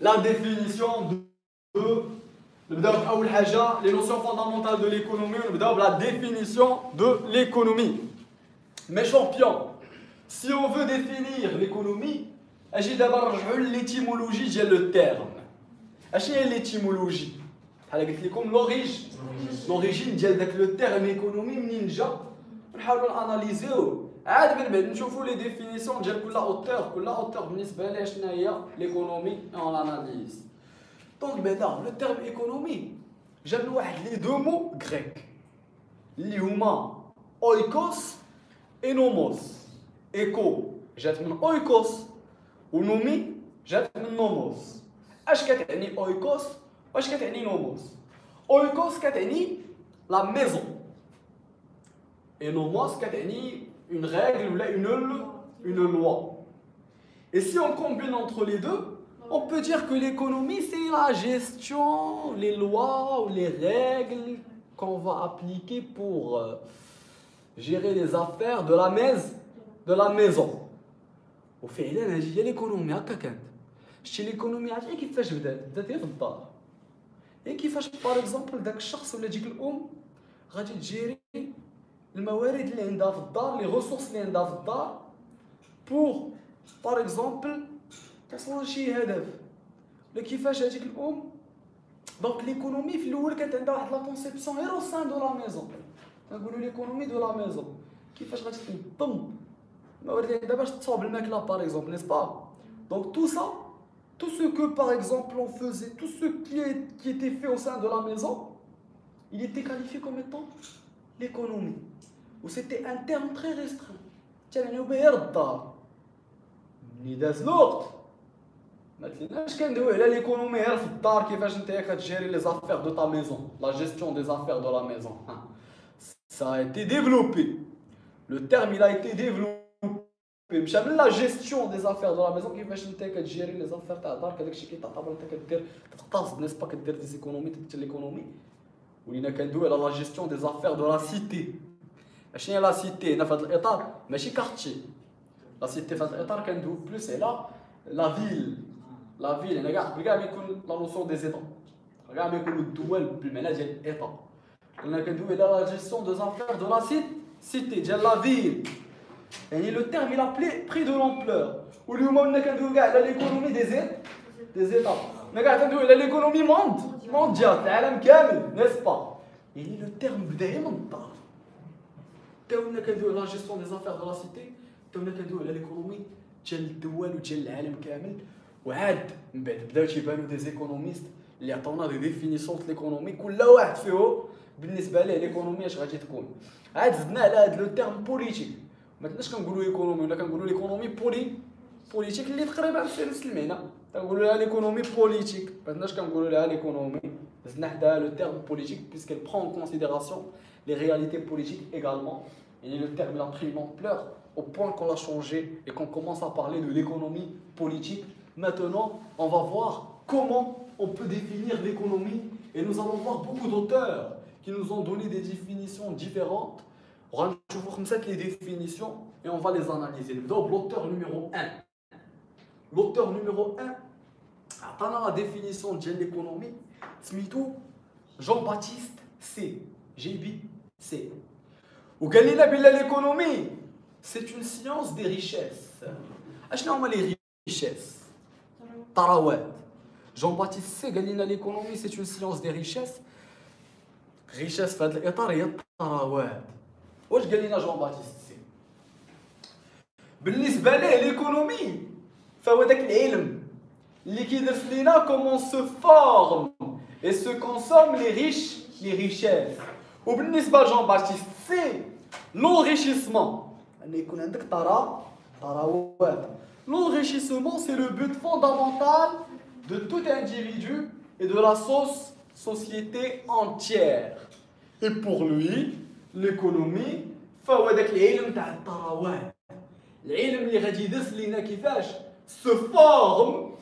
La définition les notions fondamentales de l'économie, la définition de l'économie. Mes champions, si on veut définir l'économie, j'ai d'abord l'étymologie de le terme. Quelle est l'étymologie? L'origine de le terme économie, on va analyser. عاد من بعد نشوفوا les définitions ديال كل auteur بالنسبه ليه شنو هي l'économie et on l'analyse. Donc بعدا le terme économie جاب واحد les deux mots grecs اللي هما oikos et nomos. Eco جات من oikos ونومي جات من nomos. اش كتعني oikos واش كتعني nomos؟ oikos كتعني la maison et nomos كتعني une règle ou une loi. Et si on combine entre les deux, on peut dire que l'économie, c'est la gestion, les lois ou les règles qu'on va appliquer pour gérer les affaires de la maison. وفعلا هي l'économie هكا كانت. شتي l'économie عرفتي كيفاش بدات هي في الدار. هي كيفاش باغ اكزومبل داك الشخص ولا ديك الام غادي تجيري الموارد اللي عندها في الدار لي ريسورس اللي عندها في الدار بور باغ اكزومبل توصل لشي هدف ولا كيفاش هذيك الام. دونك ليكونومي في الاول كانت عندها واحد لا كونسيبسيون غير او سان دو لا ميزون، كنقولوا ليكونومي دو لا ميزون، كيفاش غادي تنظم الموارد اللي عندها باش تصاوب الماكله باغ اكزومبل نيس با. دونك تو سا tout ce que par exemple on faisait, tout ce qui était fait au sein de la maison, il était qualifié comme étant l'économie. Ou c'était un terme très restreint. تعني غير الدار. ملي داز الوقت ما تليناش كندويو على ليكونومي غير في الدار كيفاش نتايا كتجيري لي زافير دو تا ميزون، لا جيستيون دي زافير دو لا ميزون. Ça a été développé. Le terme il a été développé. مشى من لا جيستيون دي زافير دو لا ميزون كيفاش نتايا كتجيري لي زافير تاع الدار كداك الشيء كيتعتبر انت كدير تقتصد نيس با كدير دي زيكونومي تدير ليكونومي. ولينا كندويو على لا جيستيون دي زافير دو لا سيتي. اشنو هي لا سيتي هنا في هذا الاطار ماشي كارتشي. لا سيتي في هذا الاطار كندويو بلوس على لا فيل. لا فيل هنا كاع ما يكون لا نوسيون دي زيتا، كاع ما يكونوا الدول بالمعنى ديال الاطار. هنا كندويو على لا جيستيون دو زافير دو لا سيتي ديال لا فيل. يعني لو تيرم il a pris de l'ampleur. واليوم هنا كندويو كاع على ليكونومي دي زيتا، ما كاع كندويو على ليكونومي مونديال العالم كامل نيس با. يعني لو تيرم بدا من الدار. تاونا كندويو على لا جيستيون دي زافير دو لا سيتي، تاونا كندويو على ليكونومي ديال الدول وديال العالم كامل. وعاد من بعد بداو تيبانو دي زيكونوميست اللي عطاونا دي ديفينيسيون د ليكونومي، كل واحد فيهم بالنسبه ليه ليكونومي اش غادي تكون. عاد زدنا على هاد لو تيرم بوليتيك، ما كناش كنقولوا ايكونومي ولا كنقولوا ليكونومي بوليتيك اللي تقريبا نفس المعنى، كنقولوا لها ليكونومي بوليتيك، ما كناش كنقولوا لها ليكونومي. زدنا حدا لو تيرم بوليتيك puisqu'elle prend en considération les réalités politiques également. Et le terme a pris une ampleur au point qu'on l'a changé et qu'on commence à parler de l'économie politique. Maintenant, on va voir comment on peut définir l'économie et nous allons voir beaucoup d'auteurs qui nous ont donné des définitions différentes. On va voir les définitions et on va les analyser. Donc, l'auteur numéro 1. L'auteur numéro 1 a la définition de l'économie. Smito Jean-Baptiste C. JB-C. L'économie, c'est une science des richesses. Quelles sont les richesses? Tarawad. Jean-Baptiste C. L'économie, c'est une science des richesses. Richesse في هذا الإطار هي الثروات. واش قال لنا Jean-Baptiste C؟ بالنسبة ليه l'économie فهو داك العلم اللي كيدرس لينا comment se forme et se consomme les richesses. وبالنسبة لجون-باتيست سي l'enrichissement أن يكون عندك ثروات. L'enrichissement c'est le but fondamental de tout individu et de la société entière. Et pour lui l'économie فهو داك العلم تاع الثروات، العلم اللي غادي يدرس لينا كيفاش se forme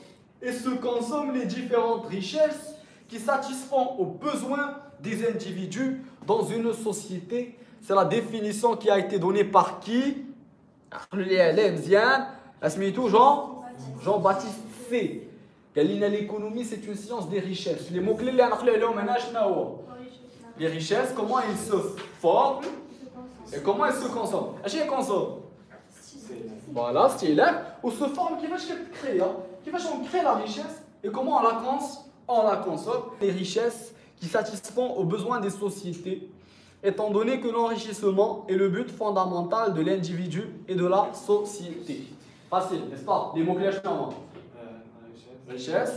et se consomme les différentes richesses qui satisfont aux besoins des individus dans une société. C'est la définition qui a été donnée par qui? Jean-Baptiste C. L'économie, c'est une science des richesses. Les mots-clés, les richesses, comment ils se forment et comment ils se consomment. Elles consomment. Voilà, c'est là où se forme qui va créer. Qui va créer la richesse et comment on la consomme. Les richesses qui satisfont aux besoins des sociétés, étant donné que l'enrichissement est le but fondamental de l'individu et de la société. Facile, n'est-ce pas? Les mots-clés, richesse,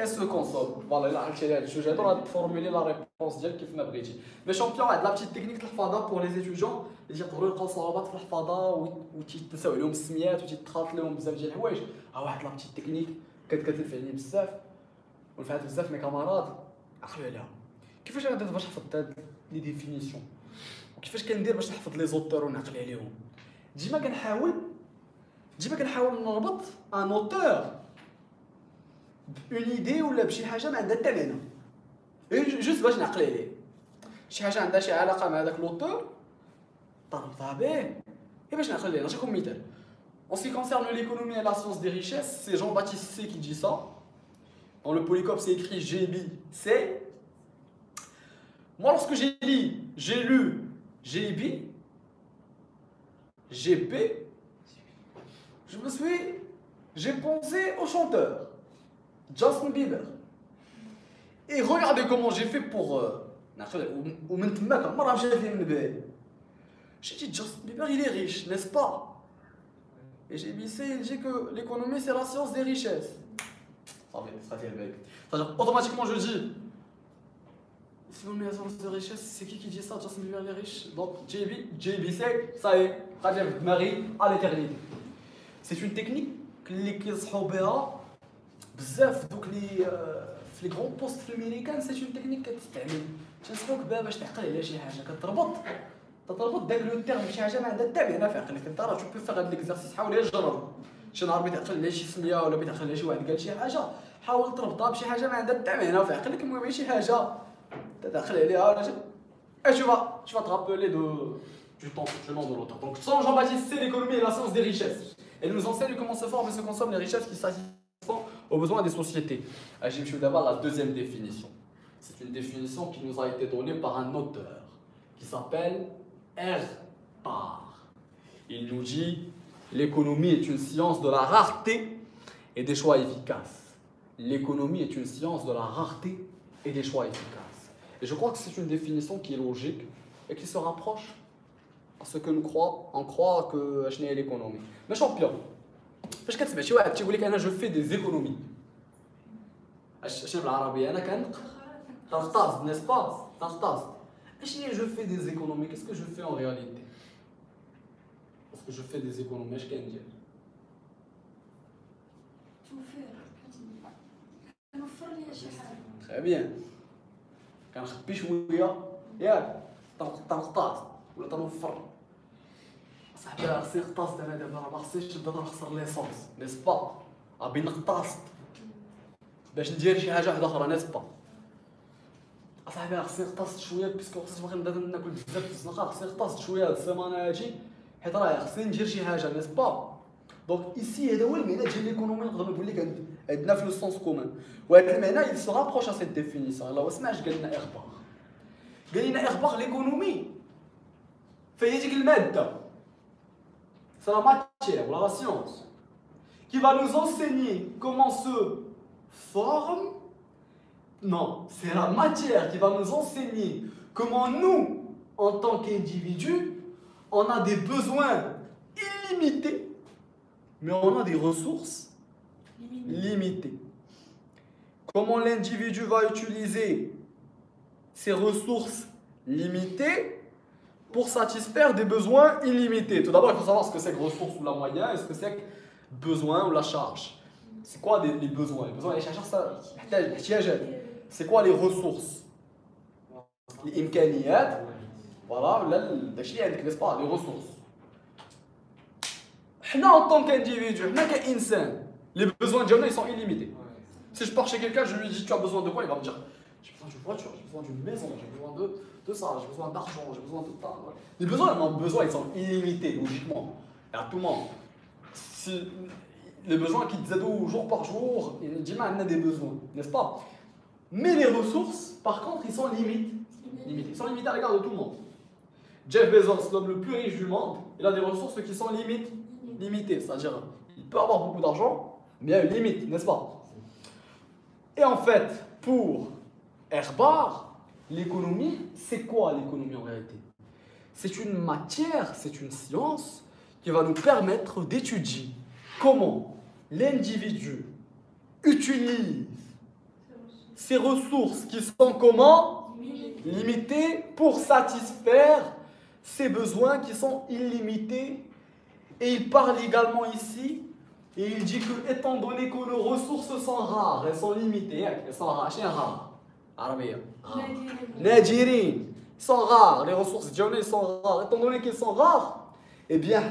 et se consomme. Voilà, je vais formuler la réponse directe qui m'a pris. Mais champion, il y a de la petite technique pour les étudiants. Ils يقدروا يلقاو صعوبات في الحفاظه وتيتنساو عليهم السميات وتيتخلط لهم بزاف ديال الحوايج. واحد لا بتيت تكنيك كتنفع لي بزاف ونفعت بزاف مي كاماراد عقلوا عليها. كيفاش غادي باش نحفظ هاد لي ديفينيسيون وكيفاش كندير باش نحفظ لي زوتور ونعقل عليهم. ديما كنحاول نربط ان اوتور اون ايدي ولا بشي حاجه ما عندها حتى معنى جوست باش نعقل عليه. شي حاجه عندها شي علاقه مع داك لوتور طربتها به et باش نعقل عليه. نعطيكم مثال. En ce qui concerne l'économie et la science des richesses, c'est Jean-Baptiste C qui dit ça. Dans le Polycope, c'est écrit JB-C. Moi, lorsque j'ai lu JB, GP, j'ai pensé au chanteur, Justin Bieber. Et regardez comment j'ai fait pour... J'ai dit Justin Bieber, il est riche, n'est-ce pas? Et JBC, il dit que l'économie, c'est la science des richesses. C'est-à-dire, automatiquement, je dis, si on met la science des richesses, c'est qui dit ça? Justin Bieber, il est riche. Donc, JBC, ça y est, Marie à l'éternité. C'est une technique qui في لي غون بوست في الامريكان. سي اون تكنيك كتستعمل تنصحوك بها باش تعقل على شي حاجه كتربط داك لو تيرم بشي حاجه ما عندها حتى معنى في عقلك. انت راه تشوف فيغ هاد ليكزارسيس حاول جرب شي نهار بغيت تعقل على شي سميه ولا بغيت تعقل على شي واحد قال شي حاجه حاول تربطها بشي حاجه ما عندها حتى معنى في عقلك. المهم شي حاجه تعقل عليها ولا tu vas te rappeler du nom de l'auteur. Donc selon Jean-Baptiste, c'est l'économie et la science des richesses. Elle nous enseigne comment se forment et se consomment les richesses qui satisfont aux besoins des sociétés. Je vais d'abord la deuxième définition. C'est une définition qui nous a été donnée par un auteur qui s'appelle R. Parr. Il nous dit l'économie est une science de la rareté et des choix efficaces. L'économie est une science de la rareté et des choix efficaces. Et je crois que c'est une définition qui est logique et qui se rapproche à ce que nous croit. On croit que c'est l'économie. Mais champion, فاش كتسمع شي واحد تيقول لك انا جو في دي زيكونومي شنو بالعربيه انا كنقتصد نيس با كنقتصد اشنو هي جو في دي زيكونومي كاسكو جو في اون رياليتي باسكو جو في دي زيكونومي اش كندير كنوفر ليا شي حاجه تري بيان كنخبي شويه ياك تنقتصد ولا تنوفر صاحبي خصني نقتصد انا دابا راه ما خصنيش نبدا نخسر ليسونس نيس با ابي نقتصد باش ندير شي حاجه واحده اخرى نيس با اصاحبي خصني نقتصد شويه باسكو خصني باغي نبدا ناكل بزاف في الزنقه خصني نقتصد شويه هاد السيمانه هادي حيت راه خصني ندير شي حاجه نيس با. دونك ايسي هذا هو المعنى ديال ليكونومي نقدر نقول لك عندنا في لو سونس كومون وهذا المعنى يل سو رابروش ا سيت ديفينيسيون. الله واسمع اش قال لنا اخبار قال لنا اخبار ليكونومي فهي ديك الماده c'est la matière ou la science qui va nous enseigner comment se forme. Non, c'est la matière qui va nous enseigner comment nous, en tant qu'individus, on a des besoins illimités, mais on a des ressources limitées. Comment l'individu va utiliser ses ressources limitées pour satisfaire des besoins illimités. Tout d'abord, il faut savoir ce que c'est que ressources ou la moyen et ce que c'est que besoin ou la charge. C'est quoi les besoins? Les besoins, c'est quoi les ressources? Les imkaniyat, voilà, n'est-ce pas, les ressources. Nous, en tant qu'individu, les besoins de ils sont illimités. Si je pars chez quelqu'un, je lui dis tu as besoin de quoi? Il va me dire j'ai besoin d'une voiture, j'ai besoin d'une maison, j'ai besoin de ça, j'ai besoin d'argent, j'ai besoin de ça. Les besoins, ils sont illimités, logiquement. Et à tout le monde. les besoins qui تزادوا jour par jour, ديما on a des besoins, n'est-ce pas? Mais les ressources, par contre, ils sont limités. Ils sont limités à l'égard de tout le monde. Jeff Bezos, l'homme le plus riche du monde, il a des ressources qui sont limitées. C'est-à-dire, il peut avoir beaucoup d'argent, mais il y a une limite, n'est-ce pas? Et en fait, pour Herbar, l'économie, c'est quoi l'économie en réalité? C'est une matière, c'est une science qui va nous permettre d'étudier comment l'individu utilise ces ressources qui sont comment? Limitées pour satisfaire ses besoins qui sont illimités. Et il parle également ici, et il dit que étant donné que nos ressources sont rares, elles sont limitées, elles sont rares, c'est rare. Nadirin, ils sont rares, les ressources sont rares. Étant donné qu'elles sont rares, eh bien,